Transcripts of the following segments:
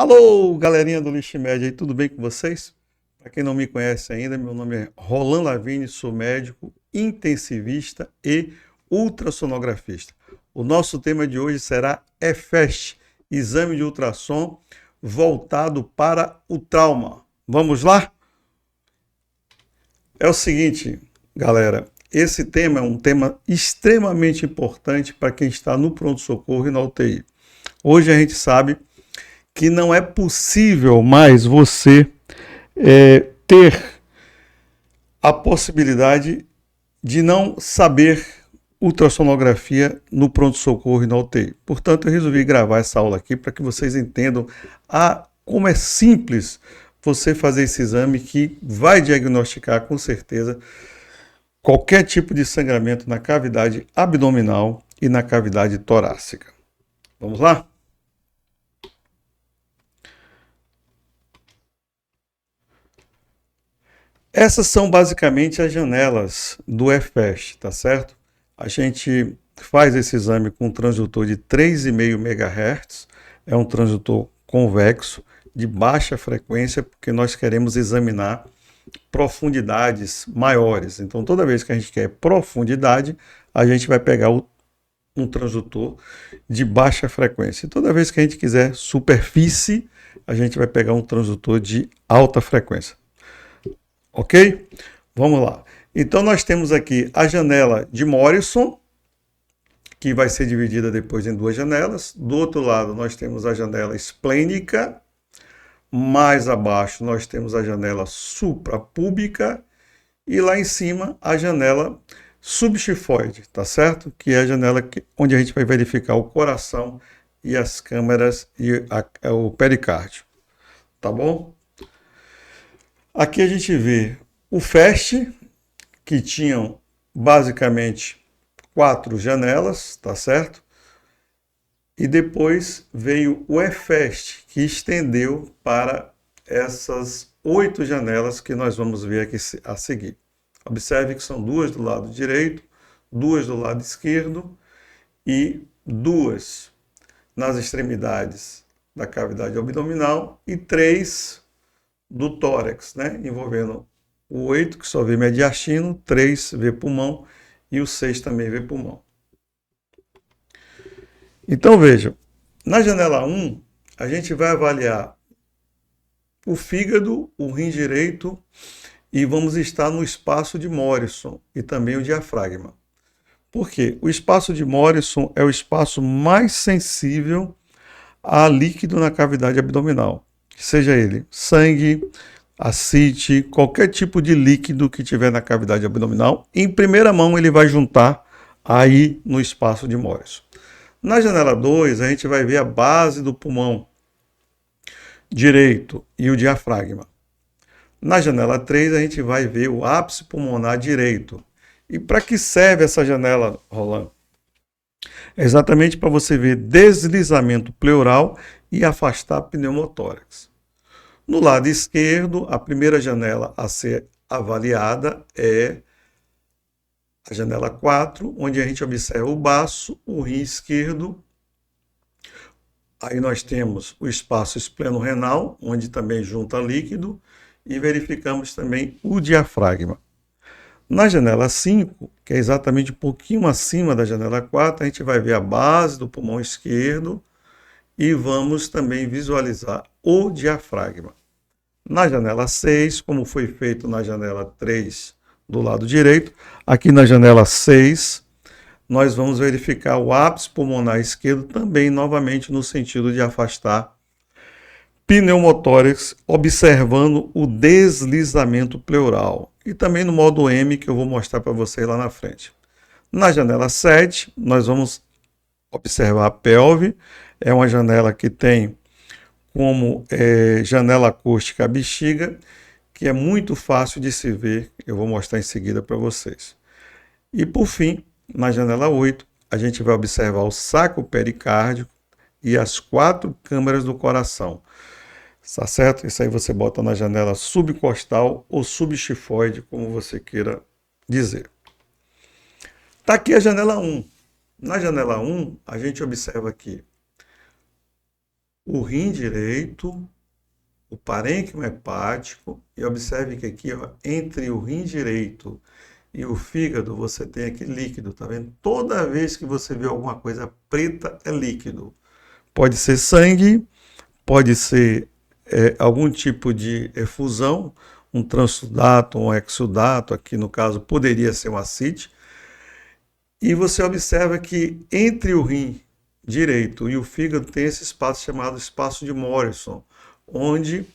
Alô, galerinha do Liximed aí, tudo bem com vocês? Para quem não me conhece ainda, meu nome é Roland Lavigne, sou médico intensivista e ultrassonografista. O nosso tema de hoje será EFEST, exame de ultrassom voltado para o trauma. Vamos lá? É o seguinte, galera, esse tema é um tema extremamente importante para quem está no pronto-socorro e na UTI. Hoje a gente sabe que não é possível mais você ter a possibilidade de não saber ultrassonografia no pronto-socorro e na UTI. Portanto, eu resolvi gravar essa aula aqui para que vocês entendam como é simples você fazer esse exame que vai diagnosticar com certeza qualquer tipo de sangramento na cavidade abdominal e na cavidade torácica. Vamos lá? Essas são basicamente as janelas do EFEST, tá certo? A gente faz esse exame com um transdutor de 3,5 MHz, é um transdutor convexo, de baixa frequência, porque nós queremos examinar profundidades maiores. Então, toda vez que a gente quer profundidade, a gente vai pegar um transdutor de baixa frequência. E toda vez que a gente quiser superfície, a gente vai pegar um transdutor de alta frequência. Ok? Vamos lá. Então, nós temos aqui a janela de Morrison, que vai ser dividida depois em duas janelas. Do outro lado, nós temos a janela esplênica. Mais abaixo, nós temos a janela suprapúbica. E lá em cima, a janela subxifoide, tá certo? Que é a janela onde a gente vai verificar o coração e as câmeras e o pericárdio. Tá bom? Aqui a gente vê o FEST, que tinham basicamente 4 janelas, tá certo? E depois veio o EFEST, que estendeu para essas 8 janelas que nós vamos ver aqui a seguir. Observe que são 2 do lado direito, 2 do lado esquerdo e 2 nas extremidades da cavidade abdominal e 3 do tórax, né? Envolvendo o 8, que só vê mediastino, 3 vê pulmão e o 6 também vê pulmão. Então vejam, na janela 1, a gente vai avaliar o fígado, o rim direito e vamos estar no espaço de Morrison e também o diafragma. Por quê? O espaço de Morrison é o espaço mais sensível a líquido na cavidade abdominal, seja ele sangue, ascite, qualquer tipo de líquido que tiver na cavidade abdominal, em primeira mão ele vai juntar aí no espaço de Morrison. Na janela 2, a gente vai ver a base do pulmão direito e o diafragma. Na janela 3, a gente vai ver o ápice pulmonar direito. E para que serve essa janela, Roland? É exatamente para você ver deslizamento pleural e afastar pneumotórax. No lado esquerdo, a primeira janela a ser avaliada é a janela 4, onde a gente observa o baço, o rim esquerdo. Aí nós temos o espaço espleno-renal, onde também junta líquido, e verificamos também o diafragma. Na janela 5, que é exatamente um pouquinho acima da janela 4, a gente vai ver a base do pulmão esquerdo e vamos também visualizar o diafragma. Na janela 6, como foi feito na janela 3 do lado direito, aqui na janela 6, nós vamos verificar o ápice pulmonar esquerdo também novamente no sentido de afastar pneumotórax, observando o deslizamento pleural. E também no modo M, que eu vou mostrar para vocês lá na frente. Na janela 7, nós vamos observar a pelve. É uma janela que tem como janela acústica a bexiga, que é muito fácil de se ver. Eu vou mostrar em seguida para vocês. E por fim, na janela 8, a gente vai observar o saco pericárdico e as 4 câmaras do coração. Tá certo? Isso aí você bota na janela subcostal ou subxifoide, como você queira dizer. Tá aqui a janela 1. Na janela 1, a gente observa aqui o rim direito, o parênquima hepático, e observe que aqui, ó, entre o rim direito e o fígado, você tem aqui líquido, tá vendo? Toda vez que você vê alguma coisa preta, é líquido. Pode ser sangue, pode ser algum tipo de efusão, um transsudato, um exudato, aqui no caso poderia ser um ascite. E você observa que entre o rim direito e o fígado tem esse espaço chamado espaço de Morrison, onde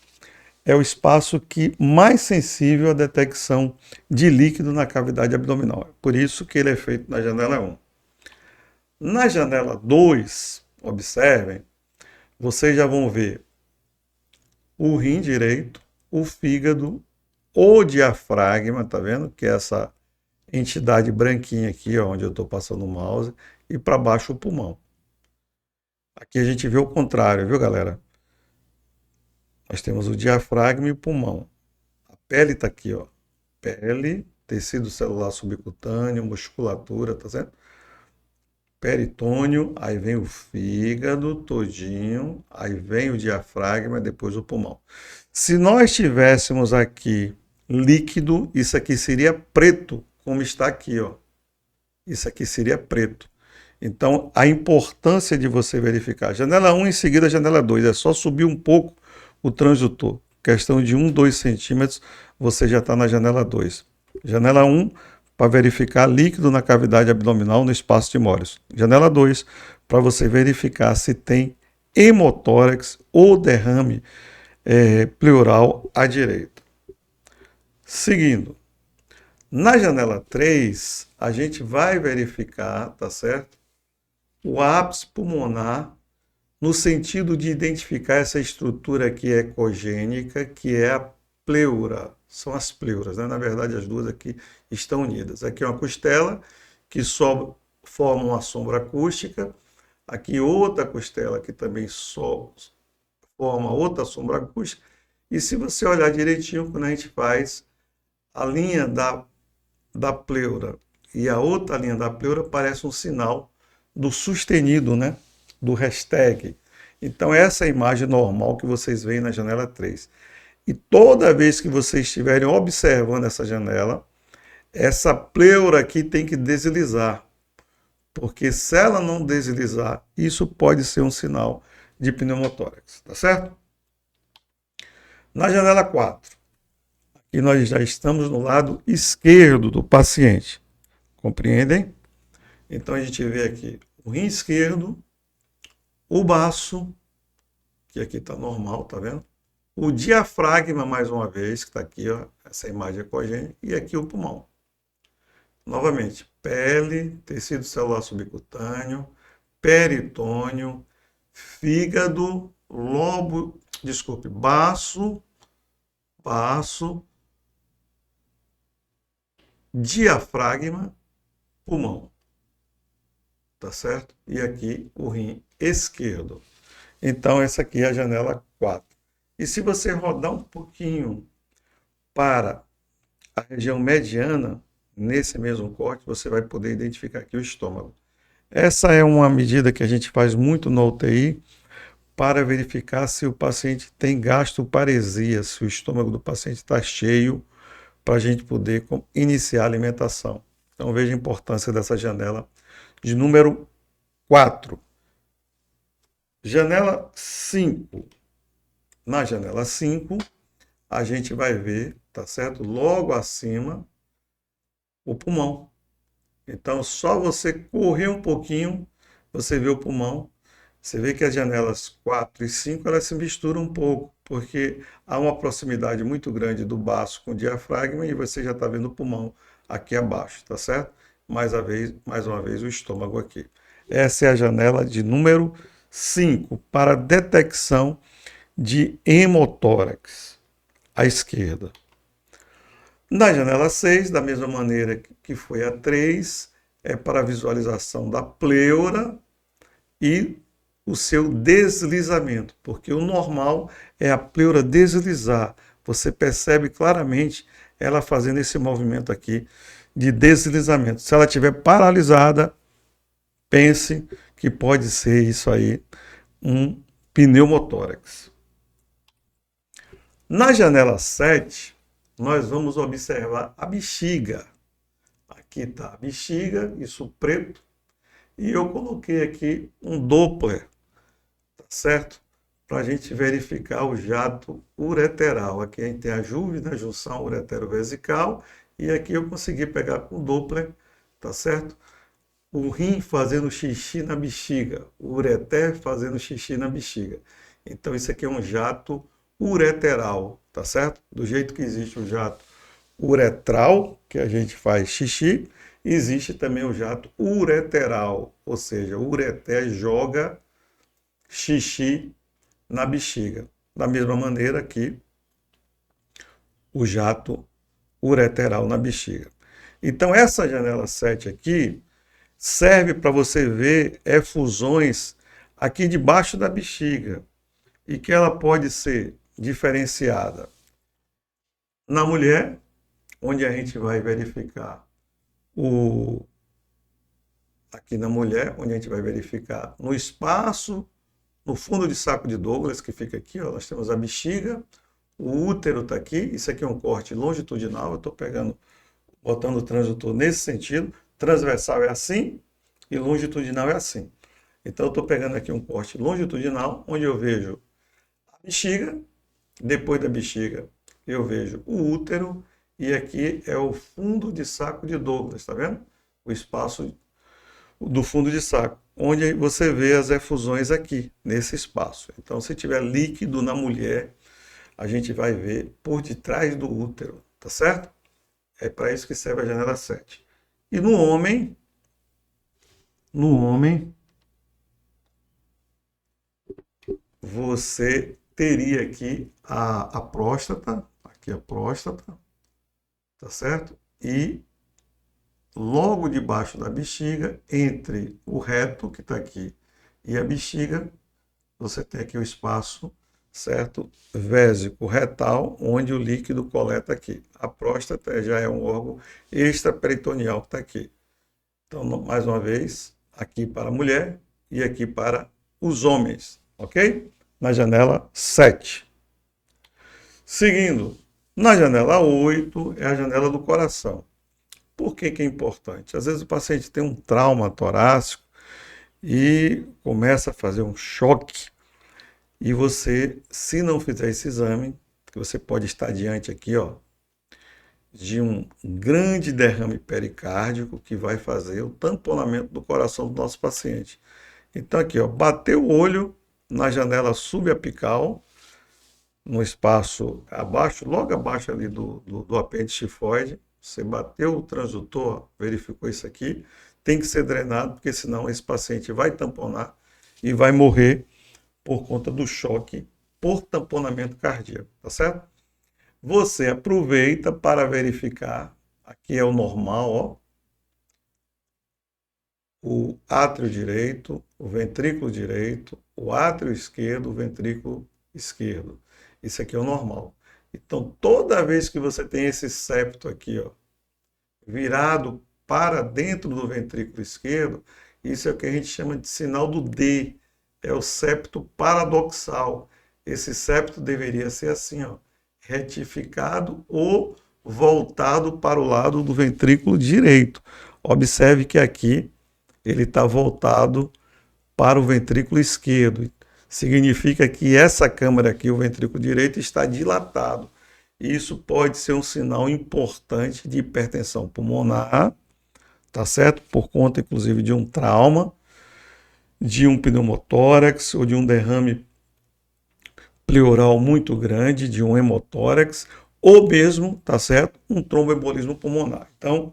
é o espaço que mais sensível à detecção de líquido na cavidade abdominal. Por isso que ele é feito na janela 1. Na janela 2, observem, vocês já vão ver o rim direito, o fígado, o diafragma, tá vendo? Que é essa entidade branquinha aqui, ó, onde eu estou passando o mouse, e para baixo o pulmão. Aqui a gente vê o contrário, viu, galera? Nós temos o diafragma e o pulmão. A pele está aqui, ó. Pele, tecido celular subcutâneo, musculatura, tá certo? Peritônio, aí vem o fígado todinho, aí vem o diafragma, depois o pulmão. Se nós tivéssemos aqui líquido, isso aqui seria preto, como está aqui, ó. Isso aqui seria preto. Então, a importância de você verificar. Janela 1, em seguida janela 2. É só subir um pouco o transdutor. Questão de 1, 2 centímetros, você já está na janela 2. Janela 1, para verificar líquido na cavidade abdominal no espaço de Morrison. Janela 2, para você verificar se tem hemotórax ou derrame pleural à direita. Seguindo. Na janela 3, a gente vai verificar, tá certo? O ápice pulmonar, no sentido de identificar essa estrutura aqui ecogênica, que é a pleura. São as pleuras, né? Na verdade, as duas aqui estão unidas. Aqui é uma costela que só forma uma sombra acústica. Aqui outra costela que também só forma outra sombra acústica. E se você olhar direitinho, quando a gente faz a linha da pleura e a outra linha da pleura, parece um sinal do sustenido, né? Do hashtag. Então, essa é a imagem normal que vocês veem na janela 3. E toda vez que vocês estiverem observando essa janela, essa pleura aqui tem que deslizar. Porque se ela não deslizar, isso pode ser um sinal de pneumotórax, tá certo? Na janela 4, aqui nós já estamos no lado esquerdo do paciente. Compreendem? Então a gente vê aqui o rim esquerdo, o baço, que aqui está normal, tá vendo? O diafragma, mais uma vez, que está aqui, ó, essa imagem ecogênica, e aqui o pulmão. Novamente, pele, tecido celular subcutâneo, peritônio, fígado, lobo, desculpe, baço, diafragma, pulmão. Tá certo? E aqui o rim esquerdo. Então, essa aqui é a janela 4. E se você rodar um pouquinho para a região mediana, nesse mesmo corte, você vai poder identificar aqui o estômago. Essa é uma medida que a gente faz muito no UTI para verificar se o paciente tem gastroparesia, se o estômago do paciente está cheio, para a gente poder iniciar a alimentação. Então, veja a importância dessa janela de número 4. Janela 5. Na janela 5, a gente vai ver, tá certo? Logo acima, o pulmão. Então, só você correr um pouquinho, você vê o pulmão. Você vê que as janelas 4 e 5, elas se misturam um pouco, porque há uma proximidade muito grande do baço com o diafragma e você já está vendo o pulmão aqui abaixo, tá certo? Mais uma vez, o estômago aqui. Essa é a janela de número 5, para detecção de hemotórax, à esquerda. Na janela 6, da mesma maneira que foi a 3, é para a visualização da pleura e o seu deslizamento, porque o normal é a pleura deslizar. Você percebe claramente ela fazendo esse movimento aqui de deslizamento. Se ela estiver paralisada, pense que pode ser isso aí, um pneumotórax. Na janela 7, nós vamos observar a bexiga. Aqui está a bexiga, isso preto, e eu coloquei aqui um Doppler, tá certo? Para a gente verificar o jato ureteral. Aqui a gente tem a juve na junção uretero-vesical, e aqui eu consegui pegar com o Doppler, tá certo? O rim fazendo xixi na bexiga, o ureter fazendo xixi na bexiga. Então isso aqui é um jato ureteral, tá certo? Do jeito que existe o jato uretral, que a gente faz xixi, existe também o jato ureteral, ou seja, o ureter joga xixi na bexiga. Da mesma maneira que o jato ureteral na bexiga. Então essa janela 7 aqui serve para você ver efusões aqui debaixo da bexiga e que ela pode ser diferenciada na mulher, onde a gente vai verificar aqui na mulher, onde a gente vai verificar no espaço, no fundo de saco de Douglas, que fica aqui, ó, nós temos a bexiga, o útero está aqui, isso aqui é um corte longitudinal, eu estou botando o transdutor nesse sentido, transversal é assim e longitudinal é assim. Então eu estou pegando aqui um corte longitudinal, onde eu vejo a bexiga, depois da bexiga eu vejo o útero, e aqui é o fundo de saco de Douglas, está vendo? O espaço do fundo de saco, onde você vê as efusões aqui, nesse espaço. Então, se tiver líquido na mulher, a gente vai ver por detrás do útero, tá certo? É para isso que serve a janela 7. E no homem, você teria aqui a próstata, aqui a próstata, tá certo? E logo debaixo da bexiga, entre o reto, que está aqui, e a bexiga, você tem aqui o espaço, certo? Vésico retal, onde o líquido coleta aqui. A próstata já é um órgão extraperitoneal que está aqui. Então, mais uma vez, aqui para a mulher e aqui para os homens, ok? Na janela 7. Seguindo, na janela 8 é a janela do coração. Por que que é importante? Às vezes o paciente tem um trauma torácico e começa a fazer um choque e você, se não fizer esse exame, que você pode estar diante aqui, ó, de um grande derrame pericárdico que vai fazer o tamponamento do coração do nosso paciente. Então aqui, ó, bateu o olho na janela subapical, no espaço abaixo, logo abaixo ali do apêndice tifoide, você bateu o transdutor, verificou isso aqui, tem que ser drenado, porque senão esse paciente vai tamponar e vai morrer por conta do choque por tamponamento cardíaco, tá certo? Você aproveita para verificar, aqui é o normal, ó, o átrio direito, o ventrículo direito, o átrio esquerdo, o ventrículo esquerdo. Isso aqui é o normal. Então, toda vez que você tem esse septo aqui, ó, virado para dentro do ventrículo esquerdo, isso é o que a gente chama de sinal do D, é o septo paradoxal. Esse septo deveria ser assim, ó, retificado ou voltado para o lado do ventrículo direito. Observe que aqui ele está voltado para o ventrículo esquerdo. Significa que essa câmara aqui, o ventrículo direito, está dilatado. Isso pode ser um sinal importante de hipertensão pulmonar, tá certo? Por conta, inclusive, de um trauma, de um pneumotórax ou de um derrame pleural muito grande, de um hemotórax, ou mesmo, tá certo? Um tromboembolismo pulmonar. Então,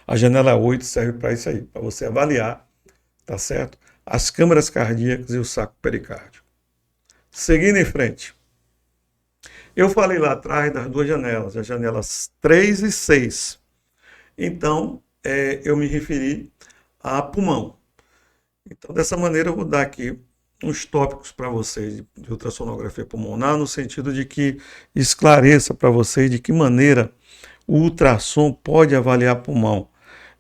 a janela 8 serve para isso aí, para você avaliar, tá certo? As câmaras cardíacas e o saco pericárdio. Seguindo em frente. Eu falei lá atrás das duas janelas, as janelas 3 e 6. Então, eu me referi a pulmão. Então, dessa maneira, eu vou dar aqui uns tópicos para vocês de ultrassonografia pulmonar, no sentido de que esclareça para vocês de que maneira o ultrassom pode avaliar pulmão,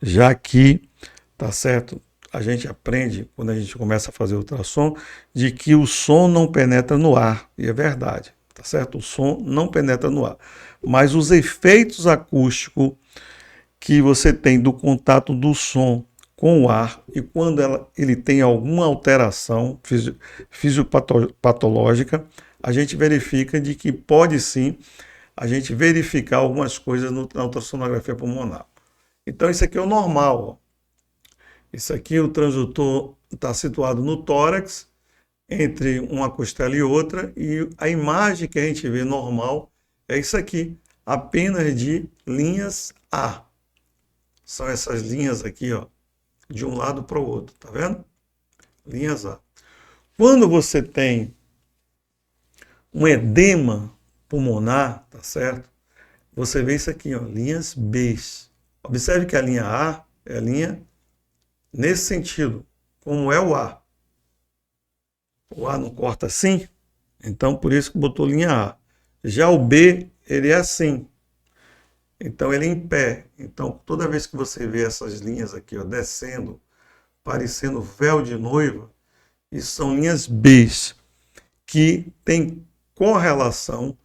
já que, tá certo, a gente aprende, quando a gente começa a fazer ultrassom, de que o som não penetra no ar, e é verdade, tá certo? O som não penetra no ar, mas os efeitos acústicos que você tem do contato do som com o ar e quando ele tem alguma alteração fisiopatológica, a gente verifica de que pode sim a gente verificar algumas coisas na ultrassonografia pulmonar. Então isso aqui é o normal, ó. Isso aqui, o transdutor está situado no tórax, entre uma costela e outra, e a imagem que a gente vê normal é isso aqui, apenas de linhas A. São essas linhas aqui, ó, de um lado para o outro, tá vendo? Linhas A. Quando você tem um edema pulmonar, tá certo? Você vê isso aqui, ó, linhas B. Observe que a linha A é a linha nesse sentido, como é o A. O A não corta assim, então por isso que botou linha A. Já o B, ele é assim. Então ele é em pé. Então toda vez que você vê essas linhas aqui, ó, descendo, parecendo véu de noiva, isso são linhas B, que tem correlação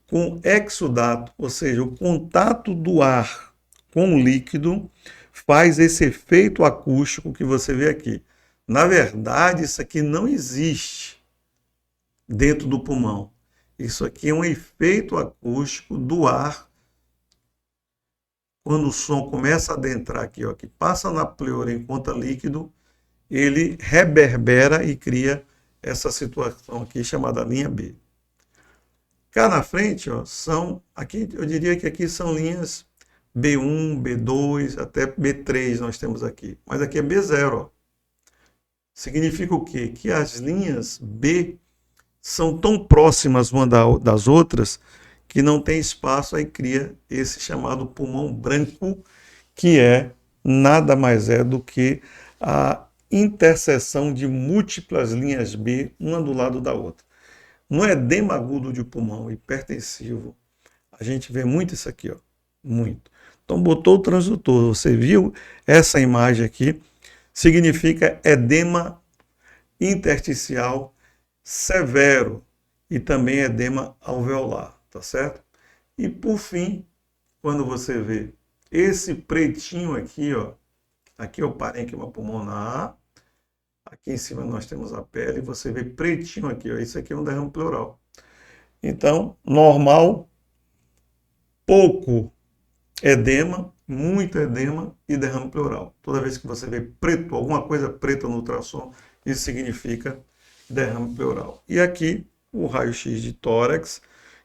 com exudato, ou seja, o contato do ar com o líquido faz esse efeito acústico que você vê aqui. Na verdade, isso aqui não existe dentro do pulmão. Isso aqui é um efeito acústico do ar. Quando o som começa a adentrar aqui, ó, que passa na pleura enquanto é líquido, ele reverbera e cria essa situação aqui chamada linha B. Cá na frente, ó, aqui eu diria que aqui são linhas B1, B2, até B3 nós temos aqui. Mas aqui é B0. Ó. Significa o quê? Que as linhas B são tão próximas uma das outras que não tem espaço, aí cria esse chamado pulmão branco, que é nada mais é do que a interseção de múltiplas linhas B, uma do lado da outra. No edema agudo de pulmão hipertensivo, a gente vê muito isso aqui, ó, muito. Então botou o transdutor, você viu essa imagem aqui, significa edema intersticial severo e também edema alveolar, tá certo? E por fim, quando você vê esse pretinho aqui, ó, aqui é o parênquima pulmonar, aqui em cima nós temos a pele, você vê pretinho aqui, ó, isso aqui é um derrame pleural. Então, normal, pouco edema, muito edema e derrame pleural. Toda vez que você vê preto, alguma coisa preta no ultrassom, isso significa derrame pleural. E aqui o raio-x de tórax,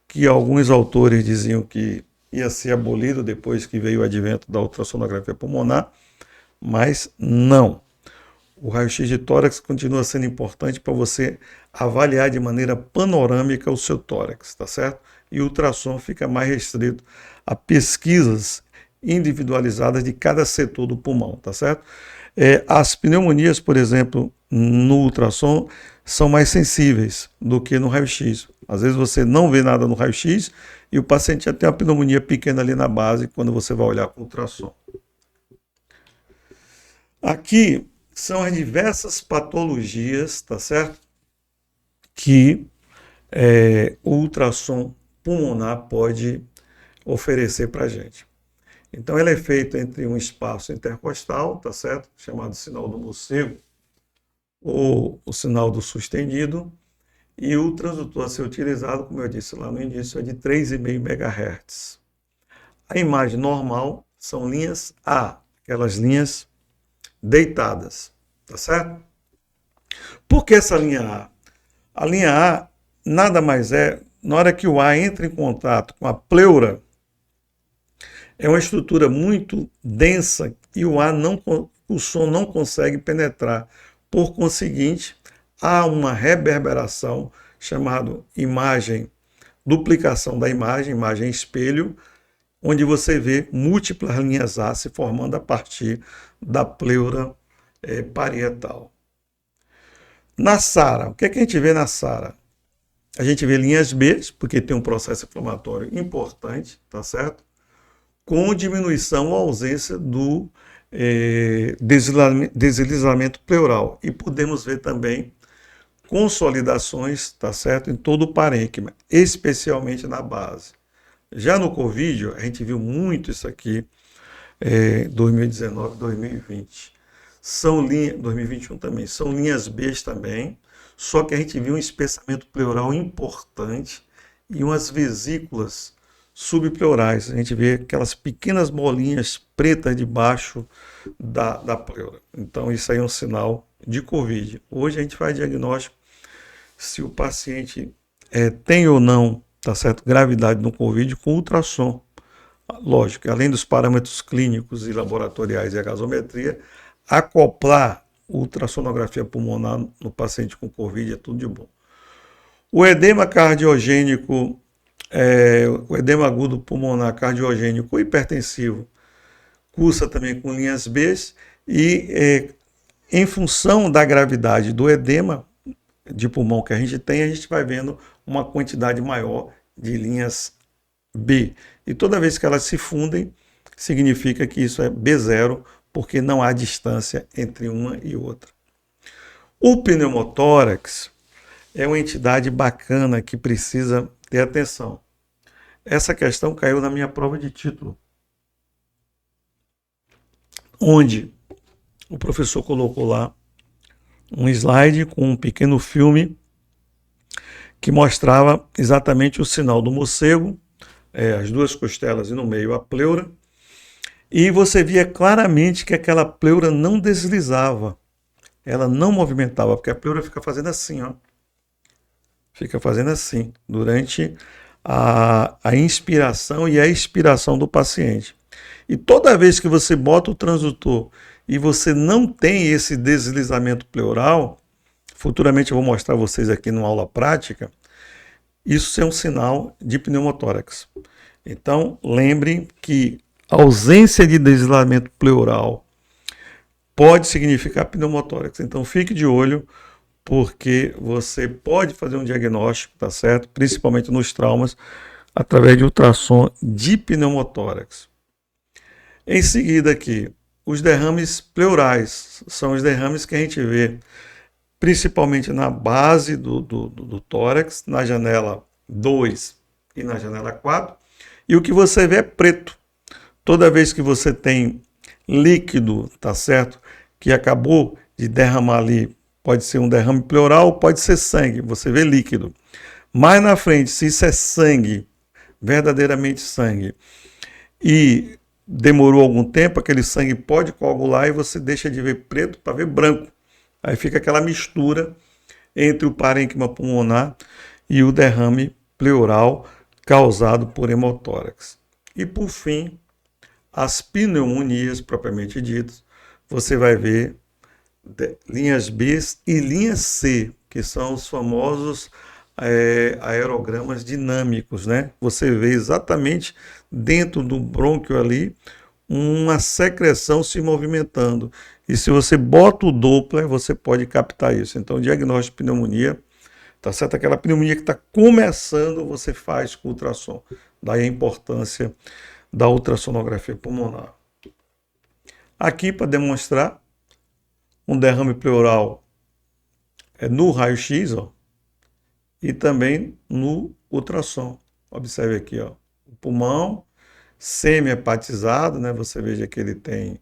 que alguns autores diziam que ia ser abolido depois que veio o advento da ultrassonografia pulmonar, mas não. O raio-x de tórax continua sendo importante para você avaliar de maneira panorâmica o seu tórax, tá certo? E o ultrassom fica mais restrito a pesquisas individualizadas de cada setor do pulmão, tá certo? As pneumonias, por exemplo, no ultrassom, são mais sensíveis do que no raio-x. Às vezes você não vê nada no raio-x e o paciente já tem uma pneumonia pequena ali na base quando você vai olhar com o ultrassom. Aqui são as diversas patologias, tá certo? Que o ultrassom pulmonar pode oferecer para a gente. Então, ele é feito entre um espaço intercostal, tá certo? Chamado sinal do morcego, ou o sinal do sustenido, e o transdutor a ser utilizado, como eu disse lá no início, é de 3,5 MHz. A imagem normal são linhas A, aquelas linhas deitadas, tá certo? Por que essa linha A? A linha A nada mais é, na hora que o ar entra em contato com a pleura, é uma estrutura muito densa e o som não consegue penetrar. Por conseguinte, há uma reverberação chamada duplicação da imagem espelho, onde você vê múltiplas linhas A se formando a partir da pleura parietal. Na SARA, o que é que a gente vê na SARA? A gente vê linhas B, porque tem um processo inflamatório importante, tá certo? Com diminuição ou ausência do deslizamento pleural. E podemos ver também consolidações, tá certo, em todo o parênquima, especialmente na base. Já no Covid, a gente viu muito isso aqui, 2019, 2020. 2021 também, são linhas B também, só que a gente viu um espessamento pleural importante e umas vesículas subpleurais. A gente vê aquelas pequenas bolinhas pretas debaixo da pleura. Então, isso aí é um sinal de Covid. Hoje a gente faz diagnóstico se o paciente tem ou não, tá certo, gravidade no Covid com ultrassom. Lógico, além dos parâmetros clínicos e laboratoriais e a gasometria, acoplar ultrassonografia pulmonar no paciente com Covid é tudo de bom. O edema cardiogênico, o edema agudo pulmonar cardiogênico hipertensivo, cursa também com linhas B e em função da gravidade do edema de pulmão que a gente tem, a gente vai vendo uma quantidade maior de linhas B. E toda vez que elas se fundem, significa que isso é B0, porque não há distância entre uma e outra. O pneumotórax é uma entidade bacana que precisa ter atenção. Essa questão caiu na minha prova de título, onde o professor colocou lá um slide com um pequeno filme que mostrava exatamente o sinal do morcego, as duas costelas e no meio a pleura, e você via claramente que aquela pleura não deslizava, ela não movimentava, porque a pleura fica fazendo assim, ó. Fica fazendo assim, durante a inspiração e a expiração do paciente. E toda vez que você bota o transdutor e você não tem esse deslizamento pleural, futuramente eu vou mostrar a vocês aqui numa aula prática, isso é um sinal de pneumotórax. Então, lembrem que a ausência de deslizamento pleural pode significar pneumotórax. Então, fique de olho, porque você pode fazer um diagnóstico, tá certo? Principalmente nos traumas, através de ultrassom de pneumotórax. Em seguida aqui, os derrames pleurais são os derrames que a gente vê principalmente na base do tórax, na janela 2 e na janela 4, e o que você vê é preto. Toda vez que você tem líquido, tá certo, que acabou de derramar ali, pode ser um derrame pleural, pode ser sangue, você vê líquido. Mais na frente, se isso é sangue, verdadeiramente sangue, e demorou algum tempo, aquele sangue pode coagular e você deixa de ver preto para ver branco. Aí fica aquela mistura entre o parênquima pulmonar e o derrame pleural causado por hemotórax. E por fim, as pneumonias propriamente ditas, você vai ver linhas B e linhas C, que são os famosos aerogramas dinâmicos, né? Você vê exatamente dentro do brônquio ali uma secreção se movimentando. E se você bota o Doppler, você pode captar isso. Então, o diagnóstico de pneumonia, tá certo? Aquela pneumonia que está começando, você faz com ultrassom. Daí a importância da ultrassonografia pulmonar. Aqui, para demonstrar um derrame pleural no raio-x, ó, e também no ultrassom. Observe aqui, ó, o pulmão semi-hepatizado, né? Você veja que ele tem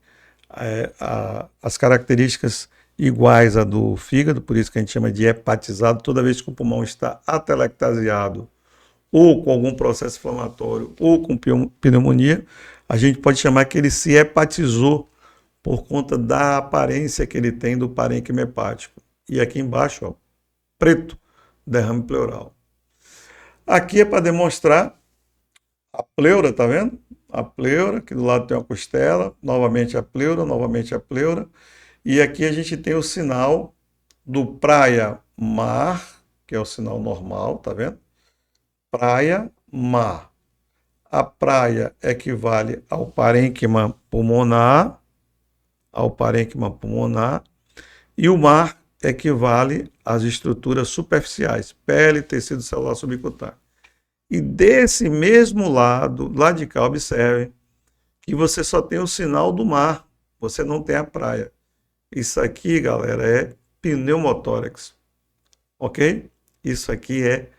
as características iguais à do fígado, por isso que a gente chama de hepatizado. Toda vez que o pulmão está atelectasiado ou com algum processo inflamatório ou com pneumonia, a gente pode chamar que ele se hepatizou por conta da aparência que ele tem do parênquima hepático. E aqui embaixo, ó, preto, derrame pleural. Aqui é para demonstrar a pleura, tá vendo? A pleura, aqui do lado tem uma costela, novamente a pleura, novamente a pleura. E aqui a gente tem o sinal do praia-mar, que é o sinal normal, tá vendo? Praia-mar. A praia equivale ao parênquima pulmonar, e o mar equivale às estruturas superficiais, pele, tecido celular subcutâneo. E desse mesmo lado de cá, observe que você só tem o sinal do mar, você não tem a praia. Isso aqui, galera, é pneumotórax, ok? Isso aqui é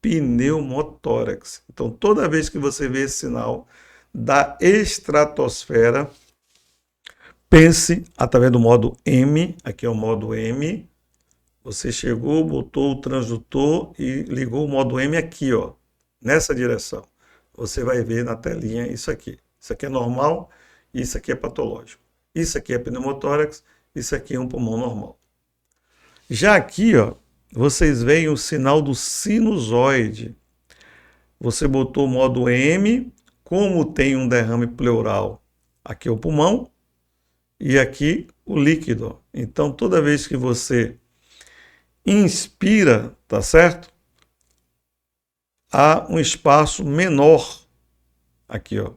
pneumotórax. Então, toda vez que você vê esse sinal da estratosfera, pense através do modo M, aqui é o modo M, você chegou, botou o transdutor e ligou o modo M aqui, ó, nessa direção. Você vai ver na telinha isso aqui. Isso aqui é normal, isso aqui é patológico. Isso aqui é pneumotórax, isso aqui é um pulmão normal. Já aqui, ó, vocês veem o sinal do sinusoide. Você botou o modo M, como tem um derrame pleural, aqui é o pulmão e aqui o líquido. Então, toda vez que você inspira, tá certo? Há um espaço menor aqui, ó,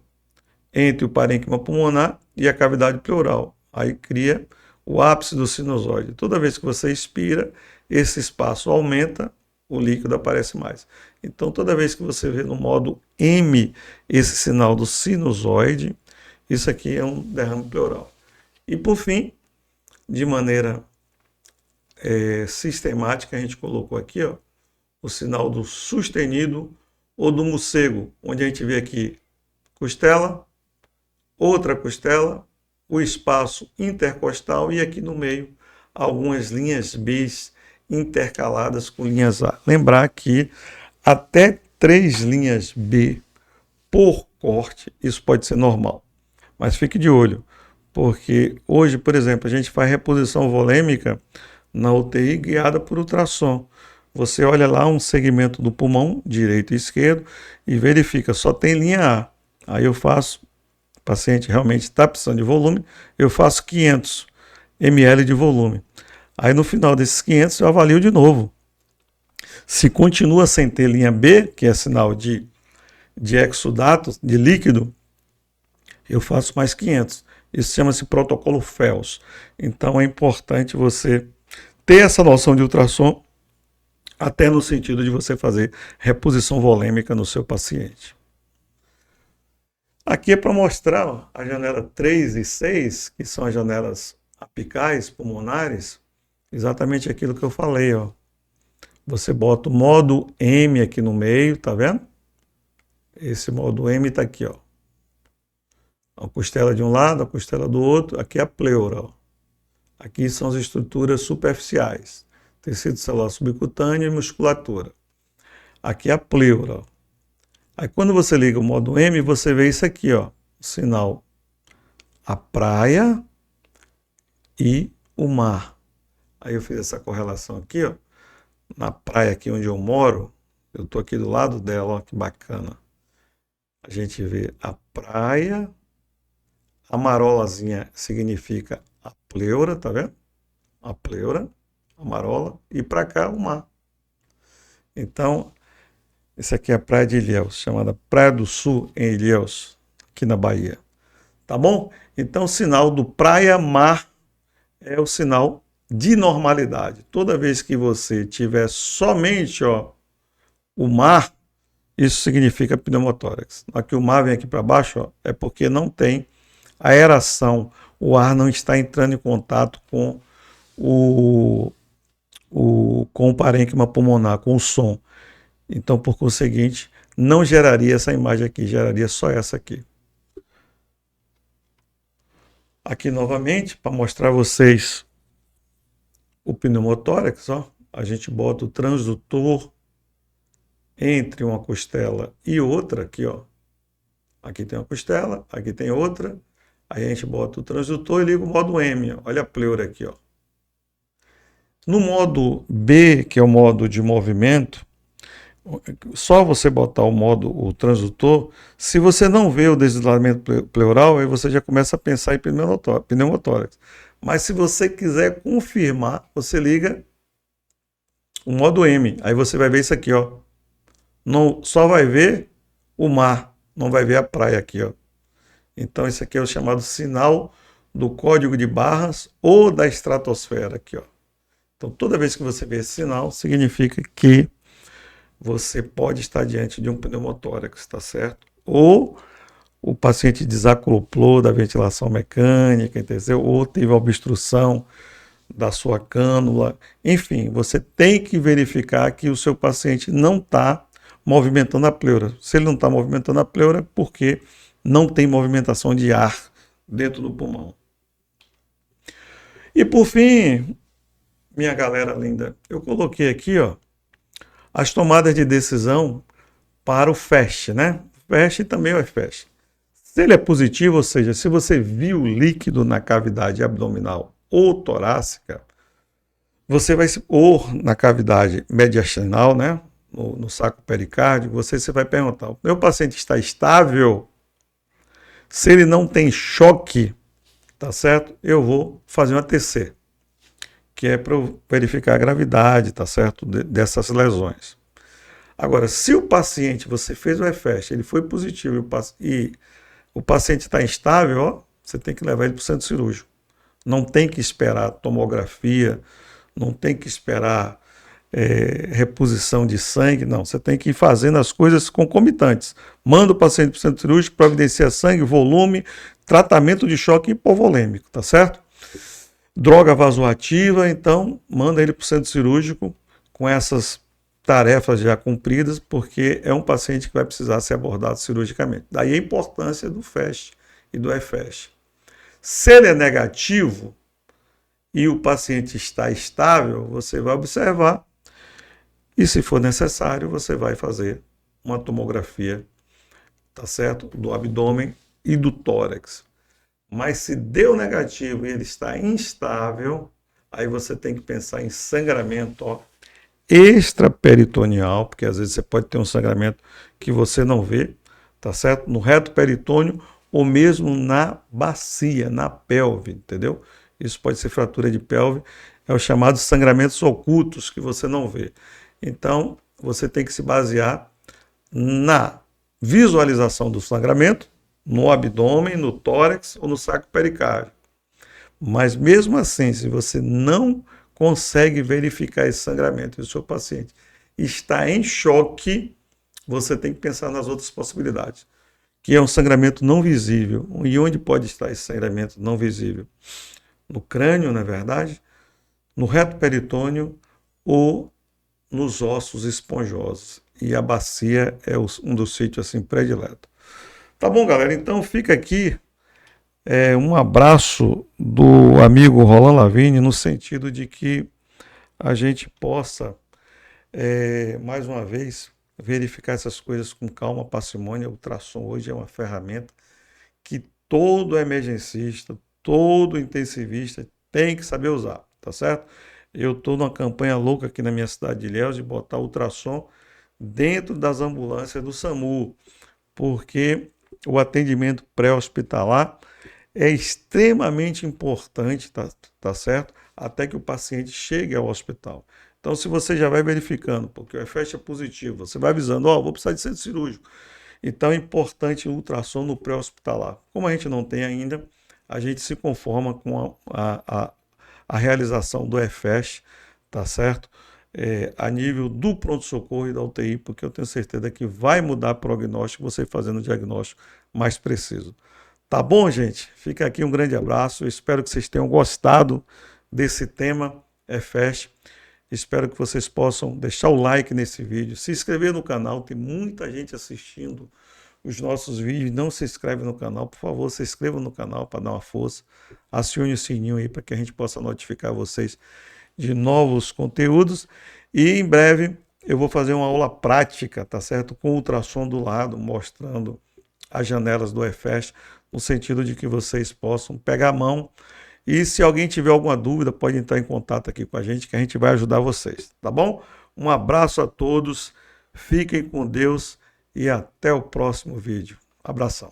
entre o parênquima pulmonar e a cavidade pleural. Aí cria o ápice do sinusoide. Toda vez que você expira, esse espaço aumenta, o líquido aparece mais. Então, toda vez que você vê no modo M esse sinal do sinusoide, isso aqui é um derrame pleural. E por fim, de maneira sistemática, a gente colocou aqui, ó, o sinal do sustenido ou do morcego, onde a gente vê aqui costela, outra costela, o espaço intercostal e aqui no meio algumas linhas B intercaladas com linhas A. Lembrar que até 3 linhas B por corte, isso pode ser normal. Mas fique de olho, porque hoje, por exemplo, a gente faz reposição volêmica na UTI guiada por ultrassom. Você olha lá um segmento do pulmão, direito e esquerdo, e verifica, só tem linha A. Aí eu faço, o paciente realmente está precisando de volume, eu faço 500 ml de volume. Aí no final desses 500 eu avalio de novo. Se continua sem ter linha B, que é sinal de exudato, de líquido, eu faço mais 500. Isso chama-se protocolo FELS. Então é importante você ter essa noção de ultrassom, até no sentido de você fazer reposição volêmica no seu paciente. Aqui é para mostrar, ó, a janela 3 e 6, que são as janelas apicais pulmonares, exatamente aquilo que eu falei, ó. Você bota o modo M aqui no meio, tá vendo? Esse modo M está aqui, ó. A costela de um lado, a costela do outro, aqui é a pleura, ó. Aqui são as estruturas superficiais, tecido celular subcutâneo e musculatura. Aqui é a pleura, ó. Aí quando você liga o modo M, você vê isso aqui, ó, o sinal, a praia e o mar. Aí eu fiz essa correlação aqui, ó, na praia aqui onde eu moro, eu tô aqui do lado dela, ó, que bacana. A gente vê a praia, a marolazinha significa a pleura, tá vendo? A pleura, a marola, e para cá o mar. Então, essa aqui é a Praia de Ilhéus, chamada Praia do Sul, em Ilhéus, aqui na Bahia. Tá bom? Então, o sinal do praia-mar é o sinal de normalidade. Toda vez que você tiver somente, ó, o mar, isso significa pneumotórax. Aqui o mar vem aqui para baixo, ó, é porque não tem aeração, o ar não está entrando em contato com com o parênquima pulmonar, com o som. Então, por conseguinte, não geraria essa imagem aqui, geraria só essa aqui. Aqui novamente, para mostrar a vocês o pneumotórax, ó, a gente bota o transdutor entre uma costela e outra, aqui, ó. Aqui tem uma costela, aqui tem outra. Aí a gente bota o transdutor e liga o modo M, ó. Olha a pleura aqui, ó. No modo B, que é o modo de movimento, só você botar o transdutor, se você não vê o deslizamento pleural, aí você já começa a pensar em pneumotórax. Mas se você quiser confirmar, você liga o modo M. Aí você vai ver isso aqui, ó. Não, só vai ver o mar, não vai ver a praia aqui, ó. Então esse aqui é o chamado sinal do código de barras ou da estratosfera aqui, ó. Então toda vez que você vê esse sinal, significa que você pode estar diante de um pneumotórax, tá certo? Ou o paciente desacoplou da ventilação mecânica, entendeu? Ou teve obstrução da sua cânula. Enfim, você tem que verificar que o seu paciente não está movimentando a pleura. Se ele não está movimentando a pleura, é porque não tem movimentação de ar dentro do pulmão. E por fim, minha galera linda, eu coloquei aqui, ó, as tomadas de decisão para o FAST, né? FAST também é o FAST. Se ele é positivo, ou seja, se você viu líquido na cavidade abdominal ou torácica, você vai, ou na cavidade mediastinal, né? No saco pericárdio, você vai perguntar: o meu paciente está estável? Se ele não tem choque, tá certo? Eu vou fazer uma TC, que é para verificar a gravidade, tá certo? Dessas lesões. Agora, se o paciente, você fez o EFEST, ele foi positivo e o paciente está instável, ó, você tem que levar ele para o centro cirúrgico. Não tem que esperar tomografia, não tem que esperar reposição de sangue, não. Você tem que ir fazendo as coisas concomitantes. Manda o paciente para o centro cirúrgico, providencia sangue, volume, tratamento de choque hipovolêmico, tá certo? Droga vasoativa, então manda ele para o centro cirúrgico com essas tarefas já cumpridas, porque é um paciente que vai precisar ser abordado cirurgicamente. Daí a importância do FAST e do EFAST. Se ele é negativo e o paciente está estável, você vai observar e, se for necessário, você vai fazer uma tomografia, tá certo? Do abdômen e do tórax. Mas se deu negativo e ele está instável, aí você tem que pensar em sangramento, ó, extraperitoneal, porque às vezes você pode ter um sangramento que você não vê, tá certo? No reto peritônio ou mesmo na bacia, na pelve, entendeu? Isso pode ser fratura de pelve, é o chamado sangramentos ocultos que você não vê. Então, você tem que se basear na visualização do sangramento, no abdômen, no tórax ou no saco pericárdio. Mas mesmo assim, se você não consegue verificar esse sangramento e o seu paciente está em choque, você tem que pensar nas outras possibilidades, que é um sangramento não visível. E onde pode estar esse sangramento não visível? No crânio, na verdade, no reto peritônio ou nos ossos esponjosos. E a bacia é um dos sítios assim prediletos. Tá bom, galera? Então fica aqui um abraço do amigo Roland Lavigne, no sentido de que a gente possa, mais uma vez, verificar essas coisas com calma, parcimônia. O ultrassom hoje é uma ferramenta que todo emergencista, todo intensivista tem que saber usar, tá certo? Eu estou numa campanha louca aqui na minha cidade de Ilhéus de botar ultrassom dentro das ambulâncias do SAMU, porque o atendimento pré-hospitalar é extremamente importante, tá certo? Até que o paciente chegue ao hospital. Então, se você já vai verificando, porque o EFAST é positivo, você vai avisando, ó, vou precisar de centro cirúrgico. Então, é importante o ultrassom no pré-hospitalar. Como a gente não tem ainda, a gente se conforma com a realização do EFAST, tá certo? A nível do pronto-socorro e da UTI, porque eu tenho certeza que vai mudar o prognóstico, você fazendo o diagnóstico mais preciso. Tá bom, gente? Fica aqui um grande abraço. Eu espero que vocês tenham gostado desse tema EFAST. Espero que vocês possam deixar o like nesse vídeo, se inscrever no canal. Tem muita gente assistindo os nossos vídeos. Não se inscreve no canal, por favor, se inscreva no canal para dar uma força. Acione o sininho aí para que a gente possa notificar vocês de novos conteúdos. E em breve eu vou fazer uma aula prática, tá certo? Com ultrassom do lado, mostrando as janelas do EFAST, no sentido de que vocês possam pegar a mão. E se alguém tiver alguma dúvida, pode entrar em contato aqui com a gente, que a gente vai ajudar vocês, tá bom? Um abraço a todos, fiquem com Deus e até o próximo vídeo. Abração.